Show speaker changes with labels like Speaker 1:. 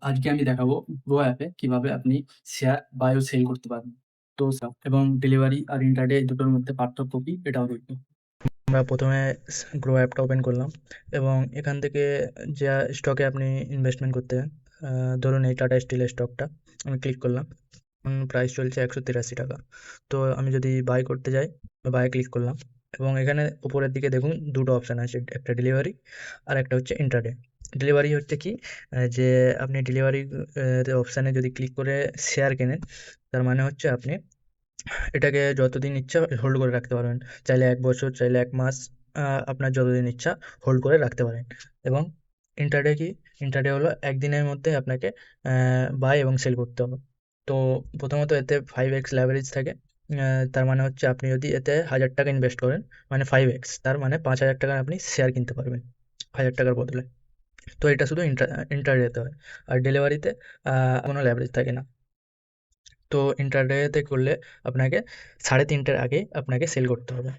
Speaker 1: আজকে আমি দেখাবো গ্রো অ্যাপে কিভাবে আপনি শেয়ার বাই ও সেল করতে পারবেন। তো এবং ডেলিভারি আর ইন্ট্রাডে এই দুটোর মধ্যে পার্থক্য কি এটাও দেখবো।
Speaker 2: আমরা প্রথমে গ্রো অ্যাপটা ওপেন করলাম এবং এখান থেকে যা স্টকে আপনি ইনভেস্টমেন্ট করতে চান, ধরুন এই টাটা স্টিলের স্টকটা আমি ক্লিক করলাম। প্রাইস চলছে 183 টাকা। তো আমি যদি বাই করতে যাই, বাই ক্লিক করলাম এবং এখানে উপরের দিকে দেখুন দুটো অপশান আছে, একটা ডেলিভারি আর একটা হচ্ছে ইন্ট্রাডে। ডেলিভারি হচ্ছে কি, যে আপনি ডেলিভারি অপশানে যদি ক্লিক করে শেয়ার কেনেন, তার মানে হচ্ছে আপনি এটাকে যতদিন ইচ্ছা হোল্ড করে রাখতে পারবেন। চাইলে ১ বছর, চাইলে ১ মাস, আপনার যতদিন ইচ্ছা হোল্ড করে রাখতে পারেন। এবং ইন্ট্রাডে কি? ইন্ট্রাডে হলো একদিনের মধ্যে আপনাকে বাই এবং সেল করতে হবে। তো প্রথমত এতে 5x লেভারেজ থাকে। তার মানে হচ্ছে আপনি যদি এতে ৳১,০০০ ইনভেস্ট করেন, মানে 5x, তার মানে ৳৫,০০০ আপনি শেয়ার কিনতে পারবেন ৳১,০০০ র বদলে। তো এটা শুধু ইন্ট্রাডেতে হয়। আর ডেলিভারিতে কোনো লেভারেজ থাকে না। তো ইন্ট্রাডেতে করলে আপনাকে ৩:৩০টার আগেই আপনাকে সেল করতে হবে।